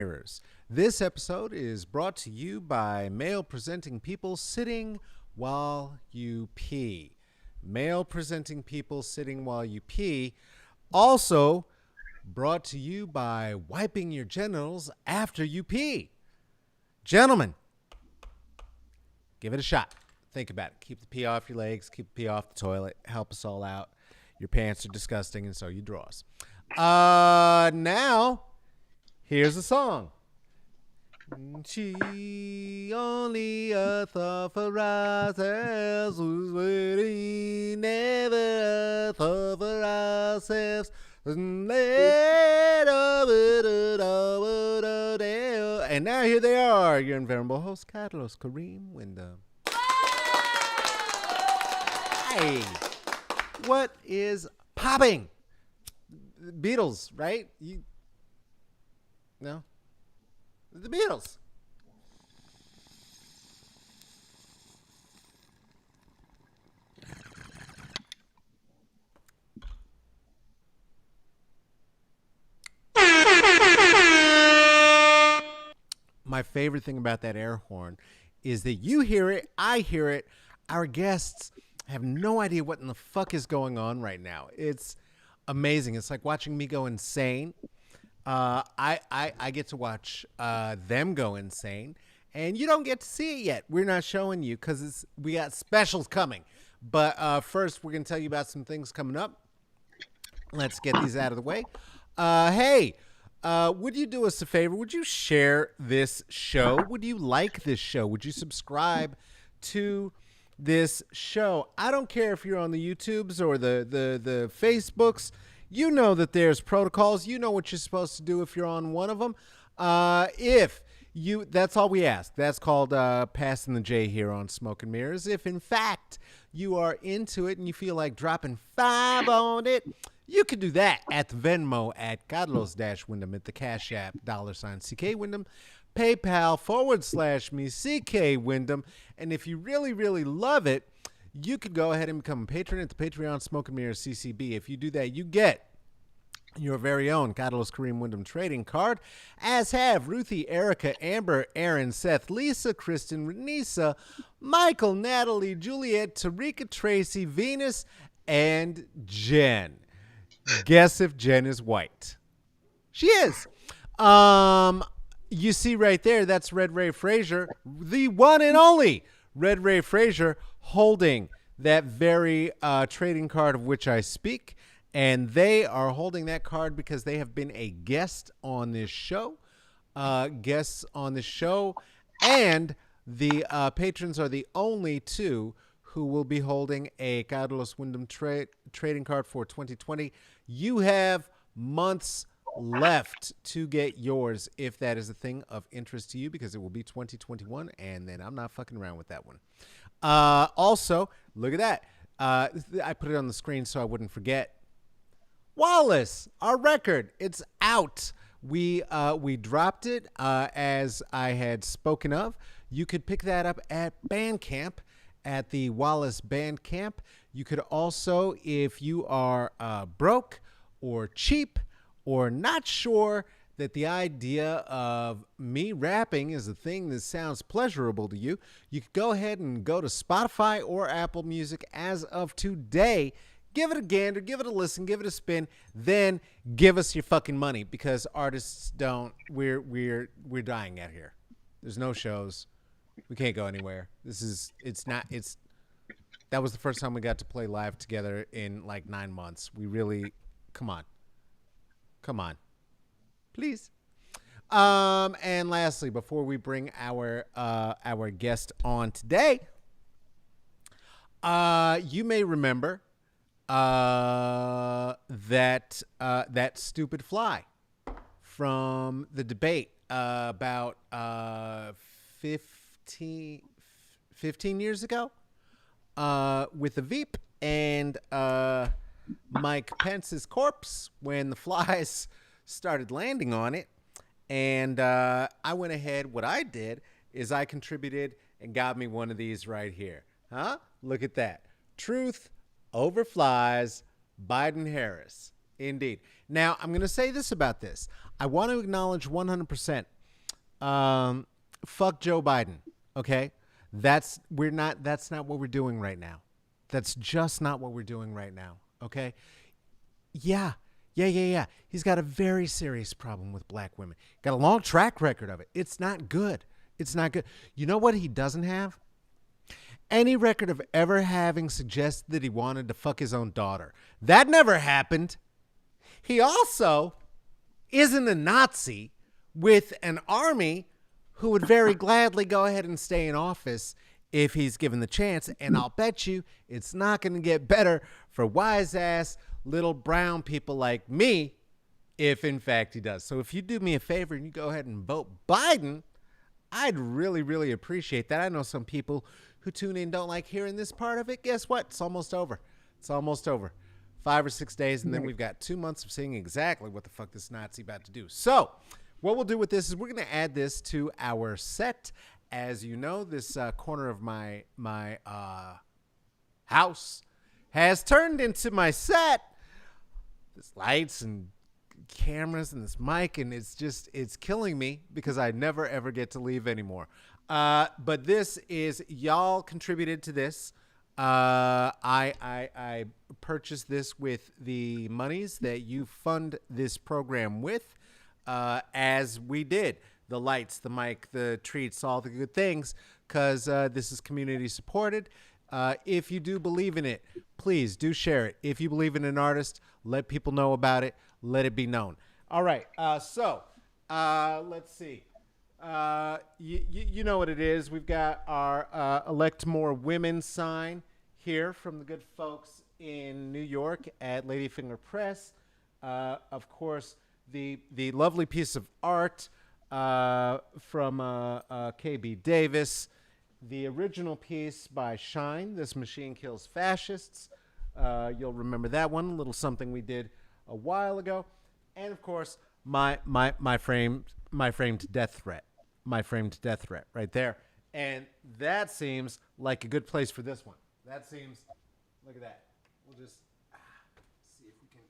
Mirrors. This episode is brought to you by male presenting people sitting while you pee. Male presenting people sitting while you pee. Also brought to you by wiping your genitals after you pee. Gentlemen, give it a shot. Think about it. Keep the pee off your legs. Keep the pee off the toilet. Help us all out. Your pants are disgusting, and so you draws. Now, here's a song. She only a thought for ourselves who's waiting, never a thought for ourselves. And now here they are, your invariable host, Carlos Kareem Wyndham. Hey, what is popping? Beatles, right? No? The Beatles. My favorite thing about that air horn is that you hear it, I hear it, our guests have no idea what in the fuck is going on right now. It's amazing. It's like watching me go insane. I get to watch them go insane, and you don't get to see it yet. We're not showing you because we got specials coming. But first, we're going to tell you about some things coming up. Let's get these out of the way. Hey, would you do us a favor? Would you share this show? Would you like this show? Would you subscribe to this show? I don't care if you're on the YouTubes or the Facebooks. You know that there's protocols. You know what you're supposed to do if you're on one of them. That's all we ask. That's called passing the J here on Smoke and Mirrors. If in fact you are into it and you feel like dropping $5 on it, you can do that at the Venmo at Carlos-Wyndham, at the Cash App $CK Wyndham, PayPal /me CK Wyndham. And if you really, really love it, you could go ahead and become a patron at the Patreon Smoke and Mirrors CCB. If you do that, you get your very own Carlos Kareem Wyndham trading card, as have Ruthie, Erica, Amber, Aaron, Seth, Lisa, Kristen, Renisa, Michael, Natalie, Juliet, Tarika, Tracy, Venus, and Jen. Guess if Jen is white. She is. You see right there, that's Red Ray Frazier, the one and only Red Ray Frazier, holding that very trading card of which I speak. And they are holding that card because they have been a guest on this show. Guests on the show. And the patrons are the only two who will be holding a Carlos Wyndham trading card for 2020. You have months left to get yours if that is a thing of interest to you, because it will be 2021, and then I'm not fucking around with that one. Also, look at that. I put it on the screen so I wouldn't forget. Wallace, our record, it's out. We dropped it as I had spoken of. You could pick that up at Bandcamp, at the Wallace Bandcamp. You could also, if you are broke or cheap or not sure that the idea of me rapping is a thing that sounds pleasurable to you, you could go ahead and go to Spotify or Apple Music as of today. Give it a gander, give it a listen, give it a spin, then give us your fucking money, because artists don't. We're dying out here. There's no shows. We can't go anywhere. That was the first time we got to play live together in like 9 months. We really, come on, please. And lastly, before we bring our guest on today, you may remember that stupid fly from the debate about 15 years ago with the Veep and Mike Pence's corpse when the flies started landing on it. And I went ahead. What I did is I contributed and got me one of these right here. Huh? Look at that. Truth over flies, Biden-Harris. Indeed. Now, I'm going to say this about this. I want to acknowledge 100%. Fuck Joe Biden. Okay, that's not what we're doing right now. That's just not what we're doing right now. Okay, yeah, yeah. He's got a very serious problem with black women. Got a long track record of it. It's not good. It's not good. You know what he doesn't have? Any record of ever having suggested that he wanted to fuck his own daughter. That never happened. He also isn't a Nazi with an army who would very gladly go ahead and stay in office if he's given the chance. And I'll bet you it's not going to get better for wise ass little brown people like me if in fact he does. So if you do me a favor and you go ahead and vote Biden, I'd really, really appreciate that. I know some people who tune in don't like hearing this part of it. Guess what? It's almost over. It's almost over. 5 or 6 days, and then we've got 2 months of seeing exactly what the fuck this Nazi about to do. So what we'll do with this is we're going to add this to our set. As you know, this corner of my house has turned into my set. There's lights and cameras and this mic, and it's killing me because I never ever get to leave anymore. But this is, y'all contributed to this. I purchased this with the monies that you fund this program with, as we did the lights, the mic, the treats, all the good things, because this is community supported. If you do believe in it, please do share it. If you believe in an artist, let people know about it. Let it be known. All right. So let's see. You know what it is. We've got our Elect More Women sign here from the good folks in New York at Ladyfinger Press. Of course, the lovely piece of art from KB Davis. The original piece by Shine, This Machine Kills Fascists. You'll remember that one, a little something we did a while ago. And of course, my framed death threat. My framed death threat right there. And that seems like a good place for this one. That seems, look at that. We'll just see if we can.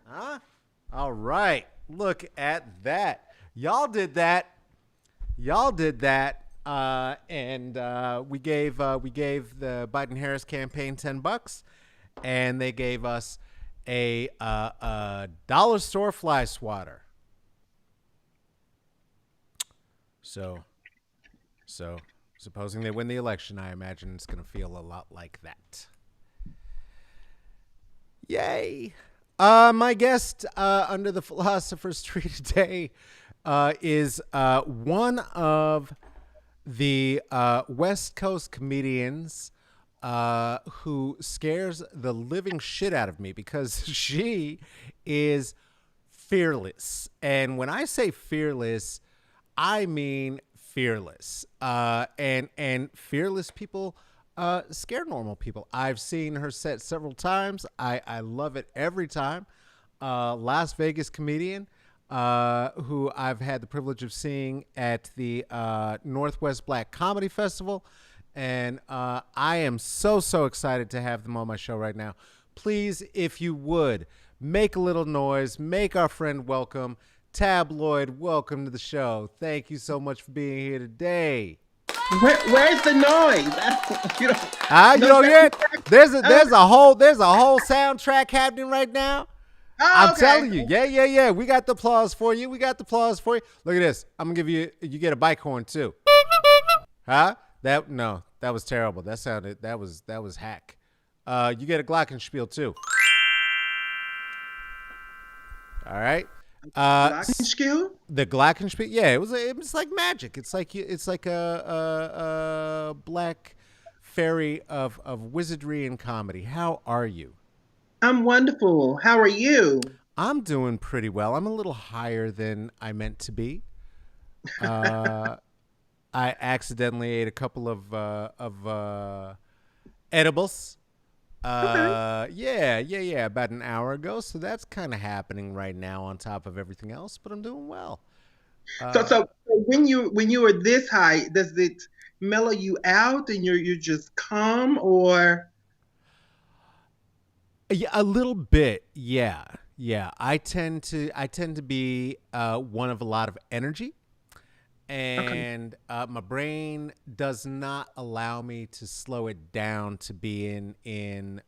Huh? All right. Look at that. Y'all did that. And we gave the Biden-Harris campaign $10, and they gave us a dollar store fly swatter. So supposing they win the election, I imagine it's going to feel a lot like that. Yay. My guest under the Philosopher's Tree today is one of the West Coast comedians who scares the living shit out of me because she is fearless. And when I say fearless, I mean fearless. And fearless people scare normal people. I've seen her set several times. I love it every time. Las Vegas comedian who I've had the privilege of seeing at the Northwest Black Comedy Festival. And I am so excited to have them on my show right now. Please, if you would, make a little noise. Make our friend welcome. Lloyd, welcome to the show. Thank you so much for being here today. Where's the noise? You don't hear it? There's a whole soundtrack happening right now. Oh, I'm telling you. Yeah. We got the applause for you. Look at this. I'm gonna give you get a bike horn too. Huh? That was terrible. That was hack. You get a glockenspiel too. All right. Glockenspiel? The glockenspiel. Yeah, it was like magic. It's like a black fairy of wizardry and comedy. How are you? I'm wonderful. How are you? I'm doing pretty well. I'm a little higher than I meant to be. I accidentally ate a couple of edibles. Okay. Yeah, about an hour ago. So that's kind of happening right now on top of everything else, but I'm doing well. So when you are this high, does it mellow you out and you're just calm, or? Yeah, a little bit. Yeah. Yeah. I tend to be one of a lot of energy, Okay. and my brain does not allow me to slow it down to be in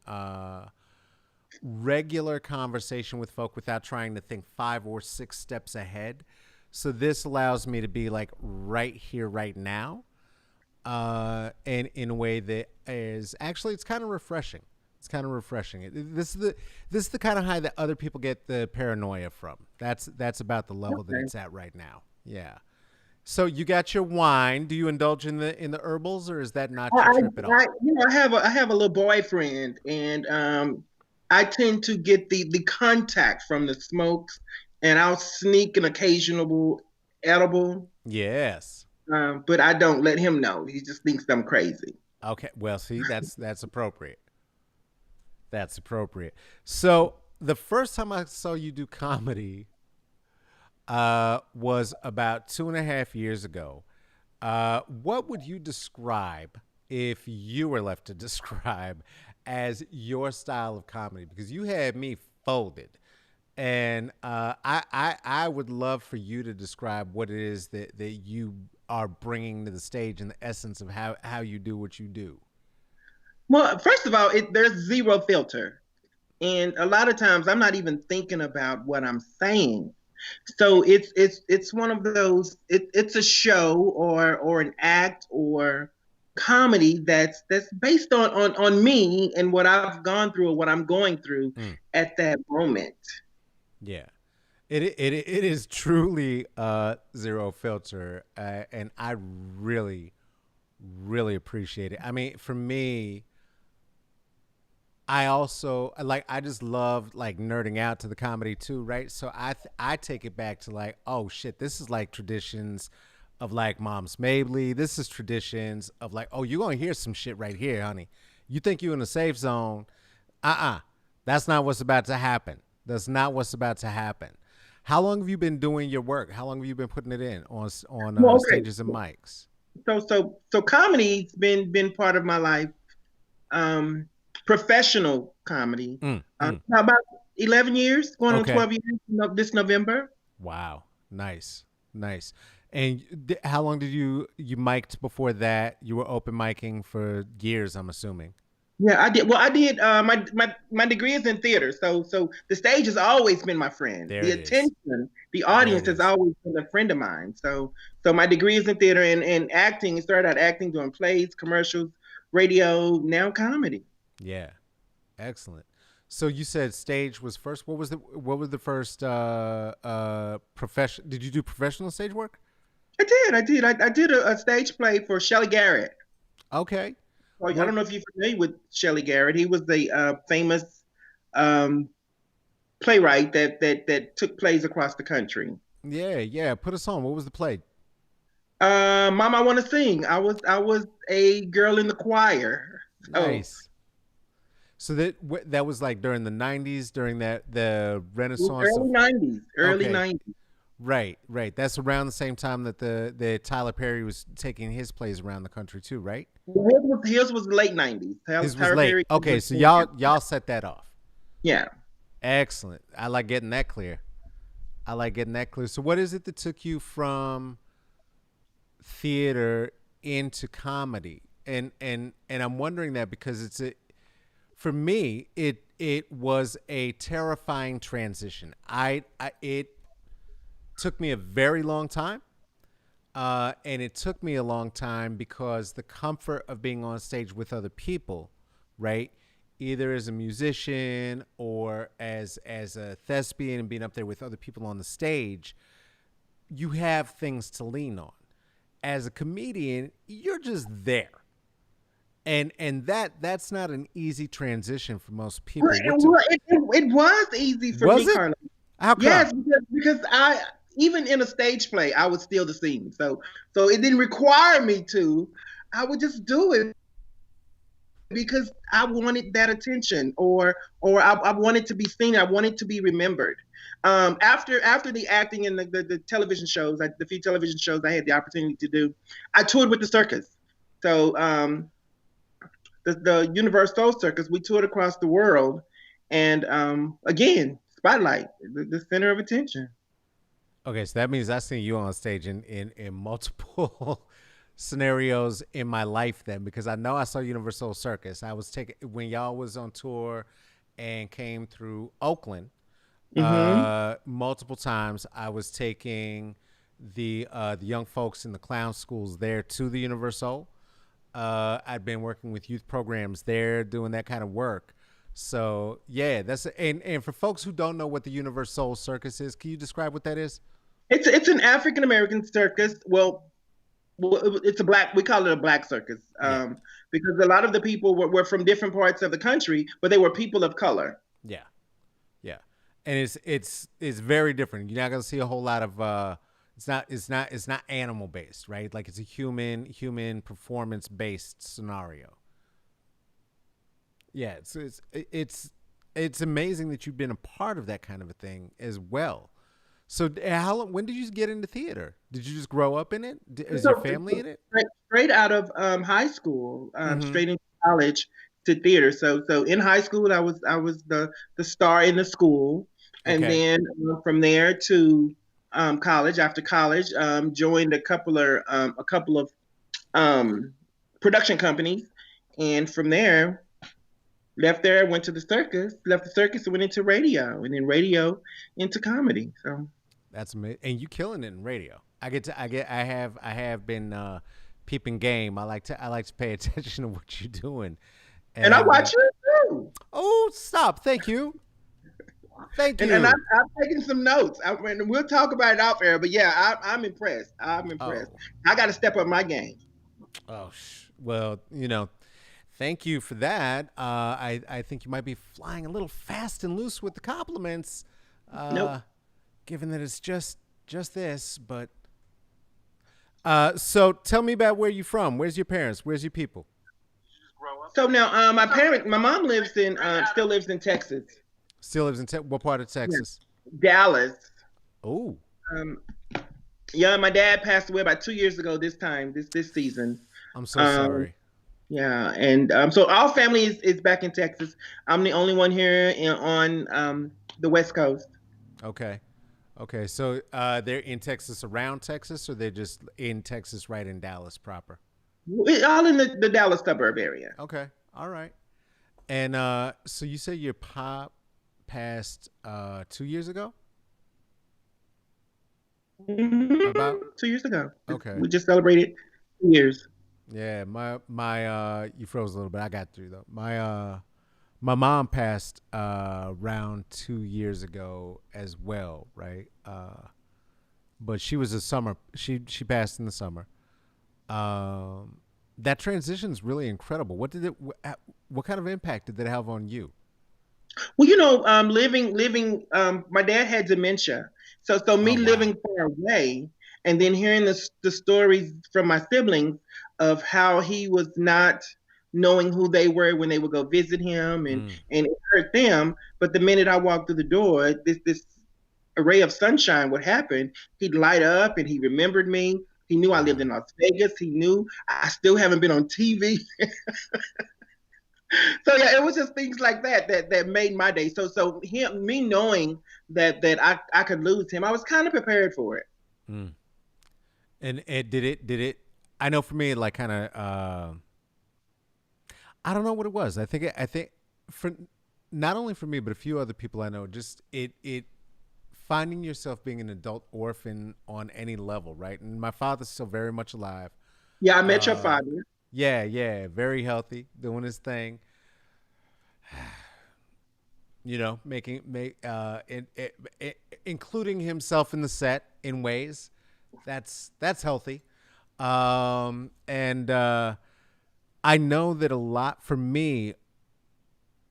regular conversation with folk without trying to think 5 or 6 steps ahead. So this allows me to be like right here, right now, and in a way that is actually it's kind of refreshing. It's kind of refreshing. This is the kind of high that other people get the paranoia from. That's about the level that Okay. it's at right now. Yeah. So you got your wine. Do you indulge in the herbals, or is that not your trip at all? I have a little boyfriend, and I tend to get the contact from the smokes, and I'll sneak an occasional edible, Yes. but I don't let him know. He just thinks I'm crazy. Okay. Well, see, that's appropriate. That's appropriate. So the first time I saw you do comedy was about 2.5 years ago. What would you describe if you were left to describe as your style of comedy? Because you had me folded, and I would love for you to describe what it is that you are bringing to the stage and the essence of how you do what you do. Well, first of all, there's zero filter, and a lot of times I'm not even thinking about what I'm saying. So it's one of those. It's a show or an act or comedy that's based on me and what I've gone through or what I'm going through Mm, at that moment. yeah. It is truly zero filter, and I really really appreciate it. I mean, for me, I also like I just love like nerding out to the comedy too, right? So I take it back to like, oh shit, this is like traditions of like Mom's Mabley. This is traditions of like, oh, you're gonna hear some shit right here, honey. You think you're in a safe zone? Uh-uh. That's not what's about to happen. That's not what's about to happen. How long have you been doing your work? How long have you been putting it in on Well, okay. stages and mics? So comedy's been part of my life. Um, Professional comedy. Mm, mm. How about 11 years? Going on Okay. 12 years this November. Wow. Nice. Nice. And how long did you mic'd before that? You were open micing for years, I'm assuming. Yeah, I did. Well, I did. My degree is in theater, so the stage has always been my friend. There The it is. attention, the There it audience has is. always been a friend of mine. So my degree is in theater and acting. It started out acting, doing plays, commercials, radio, now comedy. Yeah. Excellent. So you said stage was first. What was the first profession? Did you do professional stage work? I did. I did. I did a stage play for Shelley Garrett. Okay. Well, I What? don't know if you're familiar with Shelley Garrett. He was the famous um, playwright that took plays across the country. Yeah, yeah. Put us on. What was the play? Mom, I want to sing. I was a girl in the choir. So Nice. So that was like during the '90s, during the Renaissance early of. '90s, early Okay. '90s. Right, right. That's around the same time that the Tyler Perry was taking his plays around the country too, right? His was late '90s. His was Tyler late. Perry Okay, was, so y'all set that off. yeah. Excellent. I like getting that clear. I like getting that clear. So what is it that took you from theater into comedy? And I'm wondering that because for me it was a terrifying transition. It took me a very long time. And it took me a long time because the comfort of being on stage with other people, right? Either as a musician or as a thespian and being up there with other people on the stage, you have things to lean on. As a comedian, you're just there. And that's not an easy transition for most Well, people. it was easy for Was me, it? Carla. How come? Yes, because I even in a stage play, I would steal the scene. So it didn't require me to. I would just do it because I wanted that attention, or I wanted to be seen. I wanted to be remembered. After the acting and the television shows, the few television shows I had the opportunity to do, I toured with the circus. So the Universal Circus, we toured across the world, and again, spotlight, the center of attention. Okay, so that means I seen you on stage in multiple scenarios in my life then, because I know I saw Universal Circus. I was taking when y'all was on tour and came through Oakland Mm-hmm. multiple times. I was taking the young folks in the clown schools there to the Universal. I'd been working with youth programs there, doing that kind of work. So yeah, that's and for folks who don't know what the Universal Circus is, can you describe what that is? It's an African American circus. Well, it's a black. We call it a black circus, Yeah, because a lot of the people were from different parts of the country, but they were people of color. yeah, yeah, and it's very different. You're not gonna see a whole lot of it's not animal based, right? Like it's a human performance based scenario. Yeah, it's amazing that you've been a part of that kind of a thing as well. So how long, when did you get into theater? Did you just grow up in it? Is your So, family in it? straight out of high school, Mm-hmm. straight into college to theater. So in high school, I was the star in the school, and Okay. then from there to college. After college, joined a couple of um, production companies, and from there left there, went to the circus, left the circus and went into radio, and then radio into comedy. So, That's amazing. And you killing it in radio. I have been peeping game. I like to pay attention to what you're doing. and I And watch you too. oh, stop. Thank you. Thank And you. I'm taking some notes. And we'll talk about it off air. But yeah, I'm impressed. I'm impressed. Oh. I got to step up my game. Oh, well, thank you for that. I think you might be flying a little fast and loose with the compliments, Nope. uh, given that it's just this. But so tell me about where you're from. Where's your parents? Where's your people? So now, my mom still lives in Texas. Still lives in what part of Yeah, Texas? Dallas. Oh, Um, yeah, my dad passed away about 2 years ago. This season. I'm so Um, sorry. yeah, and so all family is back in Texas. I'm the only one here on the West Coast. Okay. Okay. So they're in Texas, around Texas, or they're just in Texas, right in Dallas proper? All in the Dallas suburb area. Okay. All right. And so you say your pop passed 2 years ago? About? 2 years ago. Okay. We just celebrated 2 years. Yeah, my you froze a little bit. I got through though. My mom passed around 2 years ago as well, right? But she was a summer. She passed in the summer. That transition is really incredible. What kind of impact did that have on you? Well, living. My dad had dementia, so Oh me wow. living far away, and then hearing the stories from my siblings of how he was not knowing who they were when they would go visit him, Mm, and it hurt them. But the minute I walked through the door, this array of sunshine would happen. He'd light up, and he remembered me. He knew I lived wow. in Las Vegas. He knew I still haven't been on TV. So yeah, it was just things like that made my day. Me knowing that I could lose him, I was kind of prepared for it. Mm. And it did it. I know for me, like kind of. I don't know what it was. I think for not only for me but a few other people I know, just it finding yourself being an adult orphan on any level, right? And my father's still very much alive. Yeah, I met your Uh, father. yeah, yeah, very healthy, doing his thing. Making make including himself in the set in ways that's healthy. And I know that a lot for me,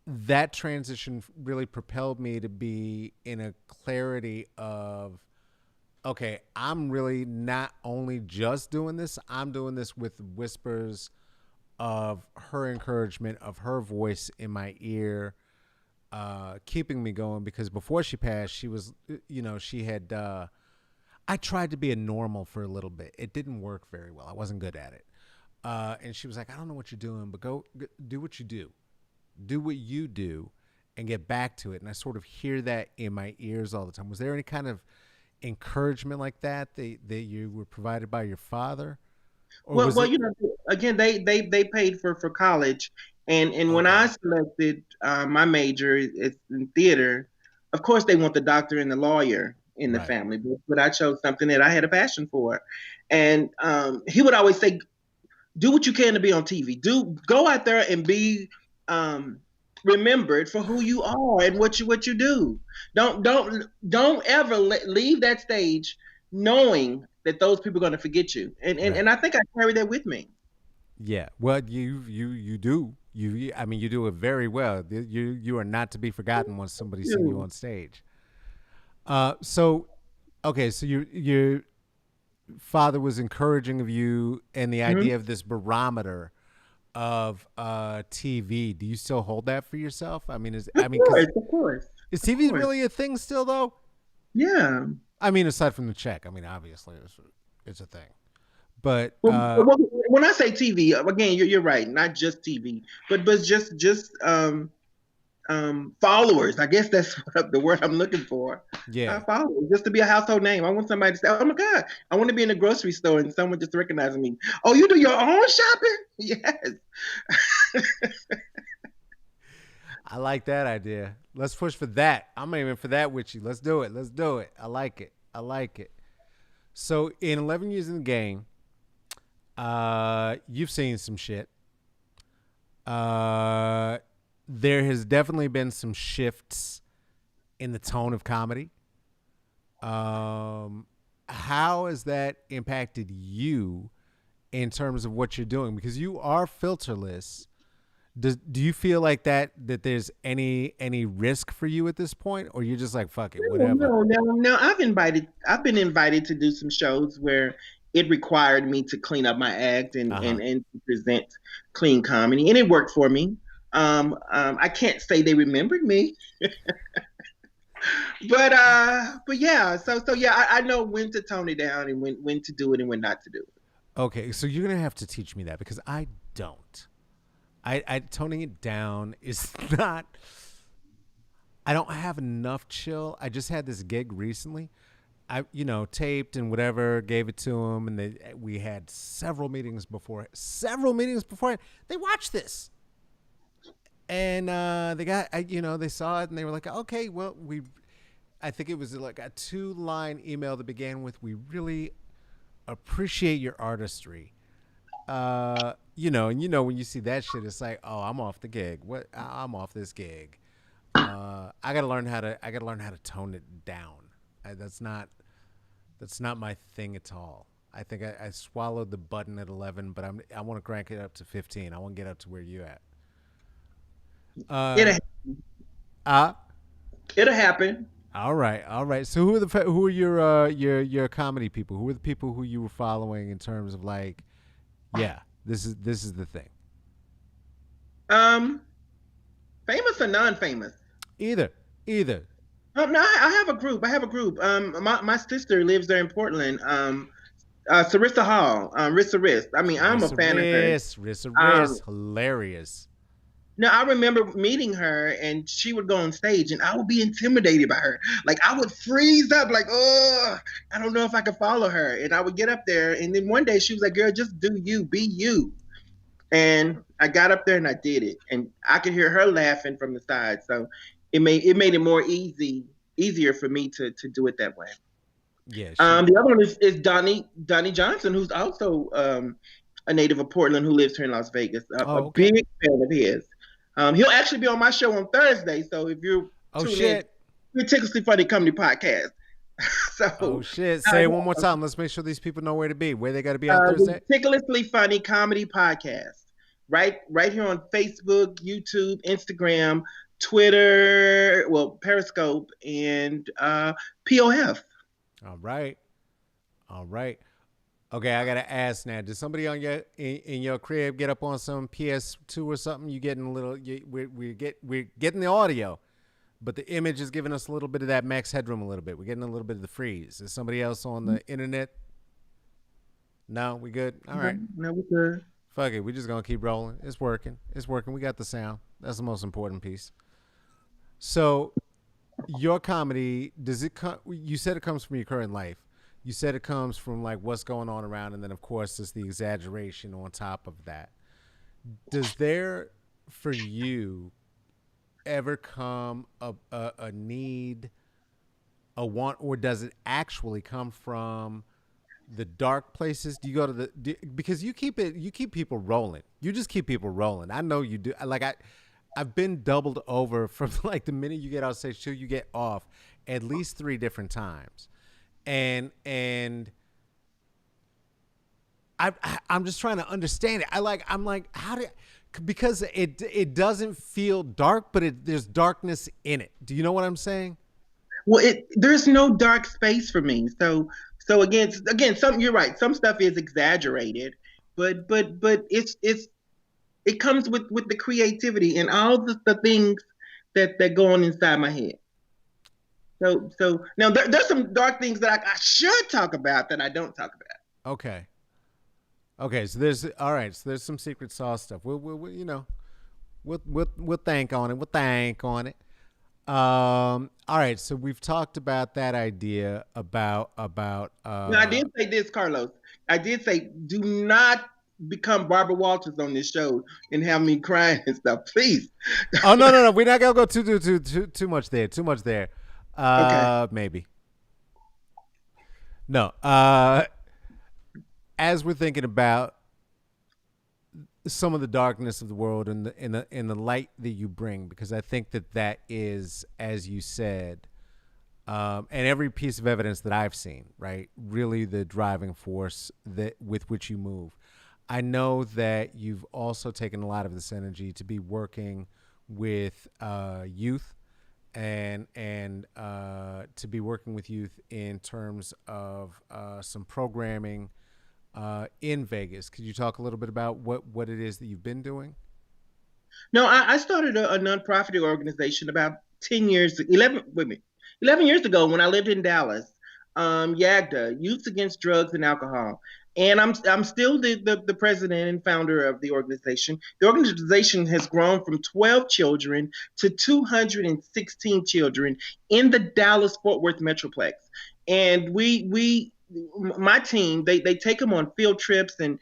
that transition really propelled me to be in a clarity of, okay, I'm really not only just doing this, I'm doing this with whispers of her encouragement, of her voice in my ear, keeping me going. Because before she passed, she was, she had, I tried to be a normal for a little bit. It didn't work very well. I wasn't good at it. And she was like, I don't know what you're doing, but go do what you do. Do what you do. and get back to it. And I sort of hear that in my ears all the time. Was there any kind of encouragement like that you were provided by your father, or was Well, it again, they paid for college, and when I okay? selected my major is in theater, of course they want the doctor and the lawyer in the Right. family, but I chose something that I had a passion for, and he would always say, "Do what you can to be on TV. Do go out there and be um, remembered for who you are and what you do. Don't ever leave that stage knowing that those people are going to forget you." And Right. I think I carry that with me. Yeah. Well, you do. I mean, you do it very well. You are not to be forgotten once somebody's seen you on stage. So okay, so your father was encouraging of you and the Mhm. idea of this barometer of TV. Do you still hold that for yourself? Of Because course, of course, is of TV course. really a thing still though? Yeah. I mean, aside from the check, I mean, obviously it's a thing. But When I say TV, again, you're right. Not just TV, but just followers. I guess that's what the word I'm looking for. yeah, Followers, just to be a household name. I want somebody to say, "Oh my God, I want to be in a grocery store and someone just recognizing me." Oh, you do your own shopping? Yes. I like that idea. Let's push for that. I'm aiming for that with you. Let's do it. Let's do it. I like it. I like it. So in 11 years in the game, you've seen some shit. Uh, there has definitely been some shifts in the tone of comedy. Um, how has that impacted you in terms of what you're doing? Because you are filterless. Do you feel like that there's any risk for you at this point, or you're just like fuck it, No, whatever? no, no, no. I've been invited to do some shows where it required me to clean up my act Uh and huh. to present clean comedy, and it worked for me. I can't say they remembered me, but yeah. So yeah, I know when to tone it down and when to do it and when not to do it. Okay, so you're gonna have to teach me that because I don't. I toning it down is not. I don't have enough chill. I just had this gig recently. I taped and whatever, gave it to them, and we had several meetings before. Several meetings before they watched this, and they got they saw it and they were like, okay, well we. I think it was like a 2-line email that began with, "We really appreciate your artistry." And when you see that shit, it's like, oh, I'm off the gig. What? I'm off this gig. I gotta learn how to. I gotta learn how to tone it down. That's not my thing at all. I think I swallowed the button at 11, but I want to crank it up to 15. I want to get up to where you at. Uh, It'll uh it'll happen. all right, all right. So who are your comedy people? Who are the people who you were following in terms of like, yeah, this is the thing. Um, famous or non-famous? Either, either. No, I have a group. I have a group. My sister lives there in Portland. Sarissa Hall, Rissa Riss. I mean, I'm a Rissa fan of her. Riss, Rissa Um, Riss, hilarious. now I remember meeting her, and she would go on stage, and I would be intimidated by her. Like I would freeze up, like, oh, I don't know if I could follow her. And I would get up there, and then one day she was like, "Girl, just do you, be you." And I got up there and I did it, and I could hear her laughing from the side. So it made it more easier for me to do it that way. Yeah, she. The other one is Donnie Johnson, who's also a native of Portland who lives here in Las Vegas. A Oh, okay. big fan of his. He'll actually be on my show on Thursday. So if you Oh tune in, shit. Ridiculously Funny Comedy Podcast. Oh so shit. Say it one more time. Let's make sure these people know where to be. Where they got to be on Thursday. Ridiculously Funny Comedy Podcast. Right here on Facebook, YouTube, Instagram, Twitter, well, Periscope, and POF. All right. All right. Okay, I gotta ask now. Did somebody on in your crib get up on some PS2 or something? You getting a little? We're getting the audio, but the image is giving us a little bit of that max headroom. A little bit. We're getting a little bit of the freeze. Is somebody else on the internet? No, we good. All right. No, we're good. Fuck it. We just gonna keep rolling. It's working. It's working. We got the sound. That's the most important piece. So your comedy, does it come? You said it comes from your current life. You said it comes from like what's going on around, and then of course there's the exaggeration on top of that. Does there, for you, ever come a need, a want, or does it actually come from the dark places? Do you go to because you keep people rolling. You just keep people rolling. I know you do. I've been doubled over from like the minute you get out stage till you get off at least three different times, and I'm just trying to understand it. I'm like how do, because it doesn't feel dark, but there's darkness in it. Do you know what I'm saying? Well, there's no dark space for me. So again, some you're right. Some stuff is exaggerated, but it comes with the creativity and all the things that go on inside my head. So now there's some dark things that I should talk about that I don't talk about. Okay. Okay, so there's all right. So there's some secret sauce stuff. We'll think on it. We'll think on it. All right. So we've talked about that idea about. Now I did say this, Carlos. I did say do not become Barbara Walters on this show and have me crying and stuff, please. Oh no. We're not gonna go too much there. Too much there. Okay. Maybe. No. As we're thinking about some of the darkness of the world and the light that you bring, because I think that is, as you said, and every piece of evidence that I've seen, right, really the driving force that with which you move. I know that you've also taken a lot of this energy to be working with youth and to be working with youth in terms of some programming in Vegas. Could you talk a little bit about what it is that you've been doing? No, I started a nonprofit organization about 10 years, 11, wait a minute, 11 years ago when I lived in Dallas, YAGDA, Youth Against Drugs and Alcohol. And I'm still the president and founder of the organization. The organization has grown from 12 children to 216 children in the Dallas Fort Worth Metroplex. And my team, they take them on field trips and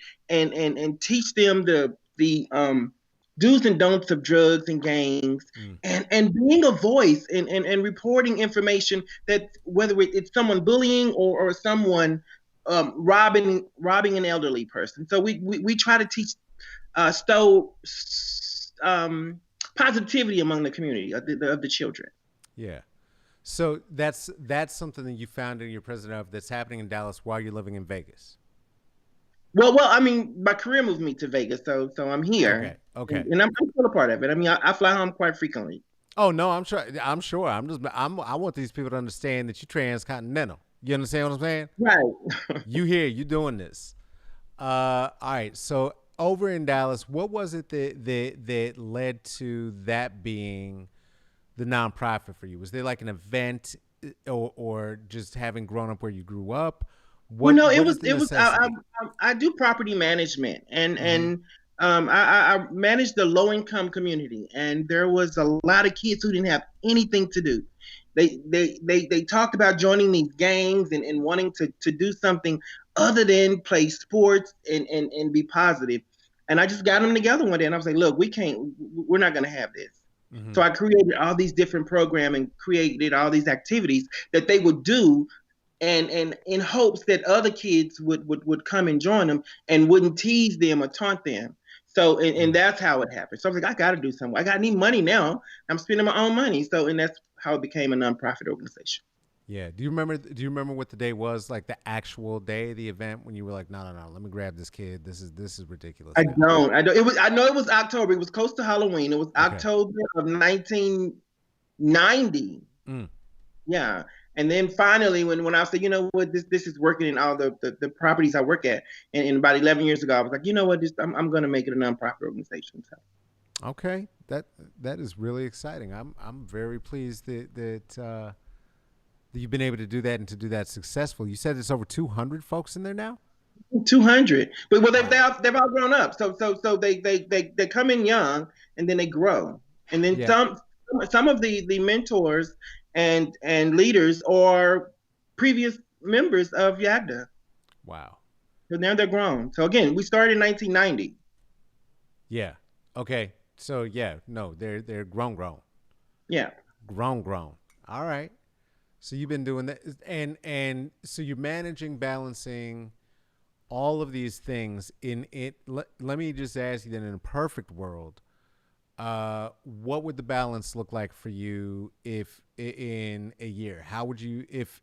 teach them the do's and don'ts of drugs and gangs, and being a voice and reporting information that whether it's someone bullying or someone robbing an elderly person. So we try to teach stow positivity among the community of the children. Yeah. So that's something that you found and you're president of that's happening in Dallas while you're living in Vegas. Well, I mean, my career moved me to Vegas, so I'm here. Okay. And I'm still a part of it. I mean, I fly home quite frequently. Oh no, I'm sure. I want these people to understand that you're transcontinental. You understand what I'm saying? Right. You here? You doing this? All right. So over in Dallas, what was it that led to that being the nonprofit for you? Was there like an event, or just having grown up where you grew up? Well, no, What is the it was. necessity? I do property management, and I managed the low income community, and there was a lot of kids who didn't have anything to do. They talked about joining these gangs and wanting to do something other than play sports and be positive. And I just got them together one day, and I was like, look, we're not going to have this. Mm-hmm. So I created all these different programs and created all these activities that they would do, and in hopes that other kids would come and join them and wouldn't tease them or taunt them. So and that's how it happened. So I was like, I got to do something. I need money now. I'm spending my own money. So and that's how it became a nonprofit organization. Yeah. Do you remember what the day was, like the actual day of the event when you were like, no, let me grab this kid. This is ridiculous I now. don't. I don't. It was. I know it was October. It was close to Halloween. It was Okay. October of 1990. Mm. Yeah. And then finally, when I said, you know what, this is working in all the properties I work at, and about 11 years ago, I was like, you know what, I'm going to make it a nonprofit organization. So. Okay. That is really exciting. I'm very pleased that you've been able to do that and to do that successful. You said it's over 200 folks in there now. 200, but well, Wow. they've all grown up. So they come in young and then they grow, and then Yeah. some some of the mentors and leaders are previous members of YAGDA. Wow. So now they're grown. So again, we started in 1990. Yeah. Okay. So yeah, no, they're grown. Yeah. Grown. All right. So you've been doing that, and so you're managing, balancing all of these things in it. Let me just ask you then, in a perfect world, what would the balance look like for you if in a year? How would you if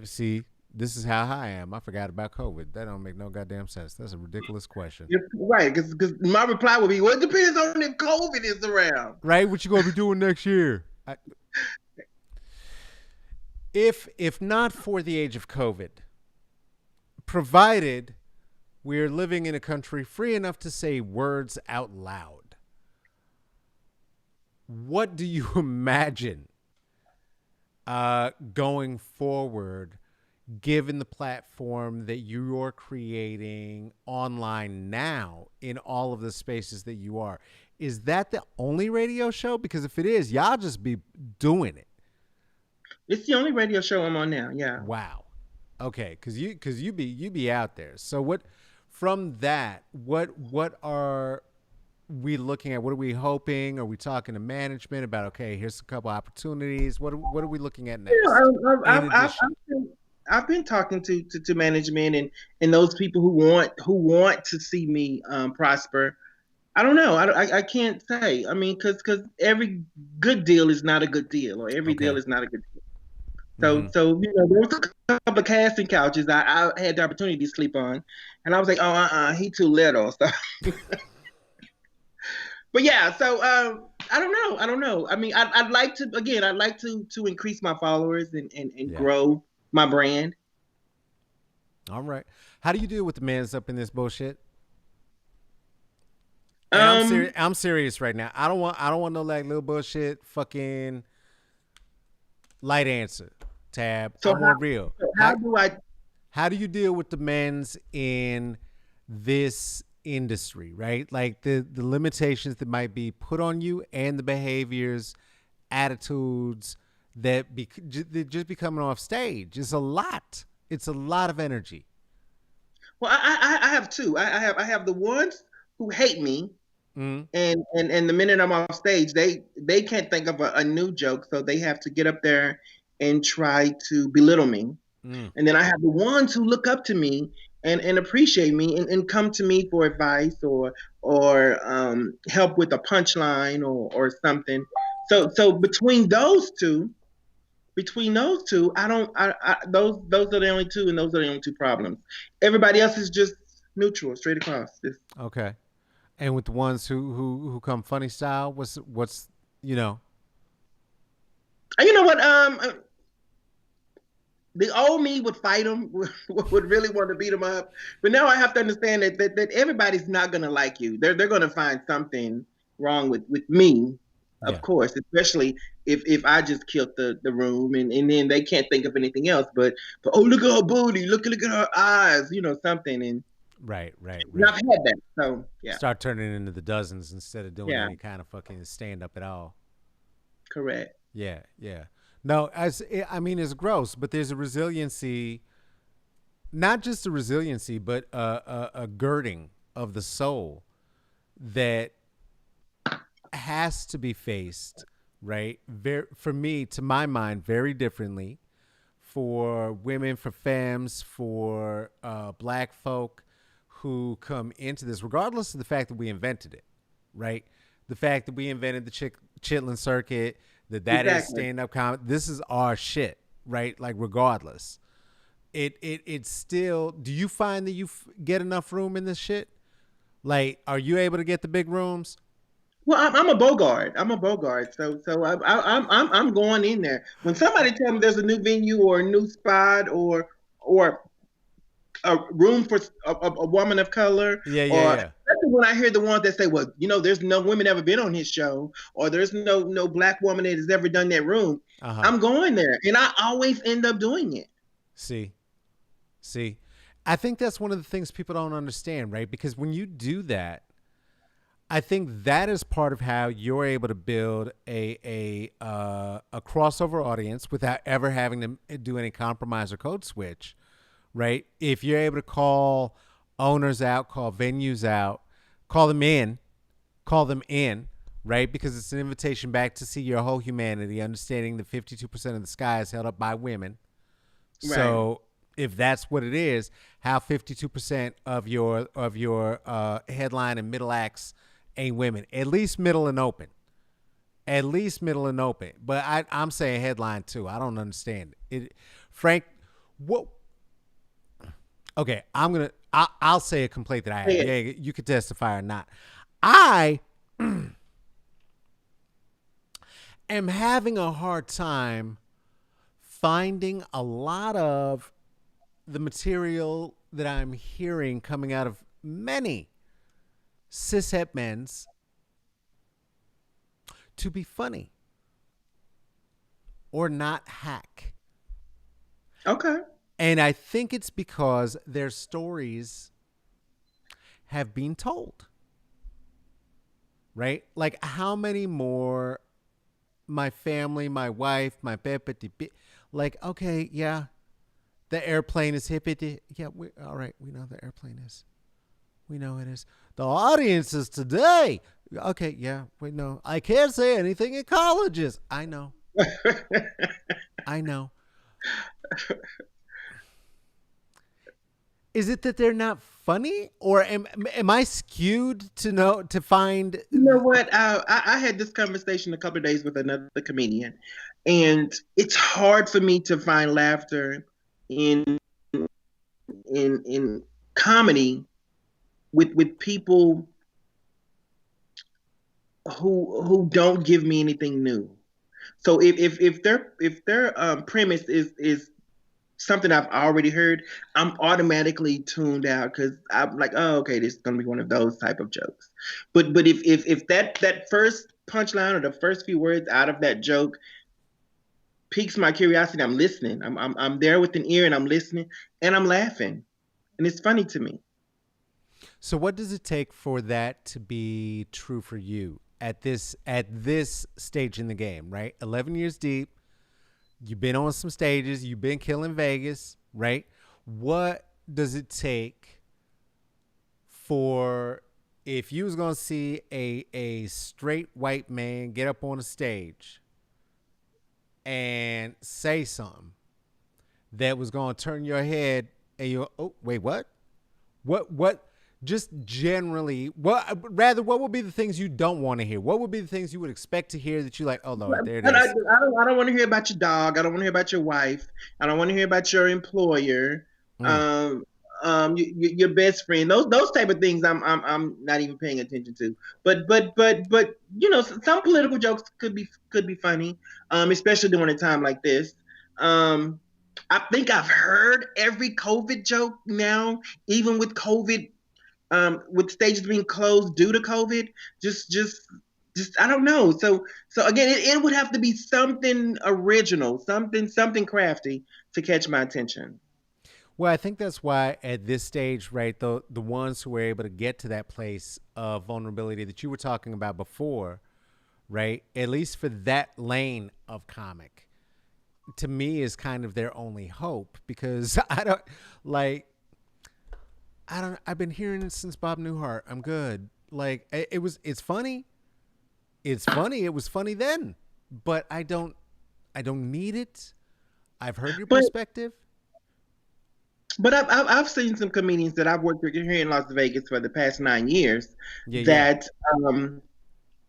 see, this is how high I am. I forgot about COVID. That don't make no goddamn sense. That's a ridiculous question. Right, because my reply would be, well, it depends on if COVID is around. Right? What you gonna be doing next year? If not for the age of COVID, provided we're living in a country free enough to say words out loud, what do you imagine going forward, given the platform that you're creating online now in all of the spaces that you are? Is that the only radio show? Because if it is, y'all just be doing it. It's the only radio show I'm on now. Yeah. Wow. Okay, because you be out there. So what from that? What are we looking at? What are we hoping? Are we talking to management about? Okay, here's a couple opportunities. What are we looking at next? I've been talking to management and those people who want to see me prosper. I don't know. I can't say. I mean, because every good deal is not a good deal, or every deal is not a good deal. So there was a couple of casting couches I had the opportunity to sleep on, and I was like, oh, he too little. So, but yeah, so I don't know. I mean, I'd like to increase my followers and grow my brand. All right. How do you deal with the mans up in this bullshit? And I'm serious right now. I don't want no like little bullshit fucking light answer. Tab. So I want real. So how do you deal with the men's in this industry, right? Like the limitations that might be put on you and the behaviors, attitudes that just be coming off stage. It's a lot. It's a lot of energy. Well, I have two. I have the ones who hate me. And the minute I'm off stage, they can't think of a new joke, so they have to get up there and try to belittle me. And then I have the ones who look up to me and appreciate me and come to me for advice or help with a punchline or something. So between those two, I don't. Those are the only two, and those are the only two problems. Everybody else is just neutral, straight across. Okay. And with the ones who come funny style, what's you know? You know what? The old me would fight them, would really want to beat them up. But now I have to understand that everybody's not gonna like you. They're gonna find something wrong with me, of course, especially if I just killed the room and then they can't think of anything else. But oh, look at her booty, look at her eyes, something. And Right. I've had that. So yeah. Start turning into the dozens instead of doing any kind of fucking stand up at all. Correct. Yeah. No, I mean, it's gross, but there's a resiliency, not just a resiliency, but a girding of the soul that has to be faced, right? For me, to my mind, very differently. For women, for femmes, for black folk who come into this, regardless of the fact that we invented it, right? The fact that we invented the chitlin circuit, that is stand-up comedy. This is our shit, right? Like regardless, it's still. Do you find that you get enough room in this shit? Like, are you able to get the big rooms? Well, I'm a Bogart. So I'm going in there. When somebody tells me there's a new venue or a new spot or a room for a woman of color, yeah. When I hear the ones that say, well, there's no women ever been on his show, or there's no black woman that has ever done that room, I'm going there, and I always end up doing it. See, I think that's one of the things people don't understand, right? Because when you do that, I think that is part of how you're able to build a crossover audience without ever having to do any compromise or code switch, right? If you're able to call owners out, call venues out, call them in, call them in, right? Because it's an invitation back to see your whole humanity, understanding that 52% of the sky is held up by women. Right. So if that's what it is, how 52% of your headline and middle acts ain't women? At least middle and open. At least middle and open. But I'm saying headline too. I don't understand it. Frank, what? Okay, I'll say a complaint that I have. Yeah. Yeah, you could testify or not. I am having a hard time finding a lot of the material that I'm hearing coming out of many cishet men's to be funny or not hack. Okay. And I think it's because their stories have been told, right? Like, how many more my family, my wife, my Hippity, like, okay, yeah, the airplane is Hippity. Yeah, all right, we know the airplane is. We know it is. The audience is today. Okay, yeah, we know. I can't say anything in colleges. I know. I know. Is it that they're not funny, or am I skewed to find? You know what? I had this conversation a couple of days with another comedian, and it's hard for me to find laughter in in comedy with people who don't give me anything new. So if their premise is something I've already heard, I'm automatically tuned out because I'm like, oh, okay, this is gonna be one of those type of jokes. But if that first punchline or the first few words out of that joke piques my curiosity, I'm listening. I'm there with an ear and I'm listening and I'm laughing, and it's funny to me. So, what does it take for that to be true for you at this stage in the game? Right, 11 years deep. You've been on some stages. You've been killing Vegas. Right. What does it take for if you was gonna see a straight white man get up on a stage and say something that was gonna turn your head and you, oh wait, what just generally, what would be the things you don't want to hear? What would be the things you would expect to hear that you like, oh Lord, there it is. I don't want to hear about your dog. I don't want to hear about your wife. I don't want to hear about your employer. Mm. Um, your best friend. Those type of things. I'm not even paying attention to. But you know, some political jokes could be funny, especially during a time like this. Um, I think I've heard every COVID joke now, even with stages being closed due to COVID. Just just just I don't know. So again, it would have to be something original, something crafty to catch my attention. Well, I think that's why at this stage, right, the ones who were able to get to that place of vulnerability that you were talking about before, right, at least for that lane of comic, to me is kind of their only hope because like I don't I've been hearing it since Bob Newhart. I'm good. Like it's funny. It's funny. It was funny then, but I don't need it. I've heard your But perspective. I've seen some comedians that I've worked with here in Las Vegas for the past 9 years Yeah, yeah. that um,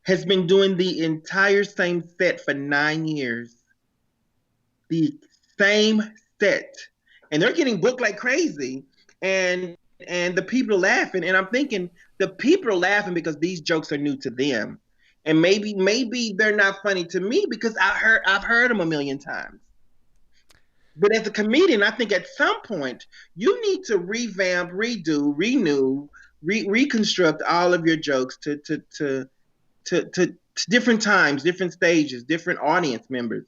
has been doing the entire same set for 9 years, the same set, and they're getting booked like crazy, and the people are laughing, and I'm thinking the people are laughing because these jokes are new to them, and maybe they're not funny to me because I've heard them a million times. But as a comedian, I think at some point you need to revamp, redo, renew, reconstruct all of your jokes to different times, different stages, different audience members.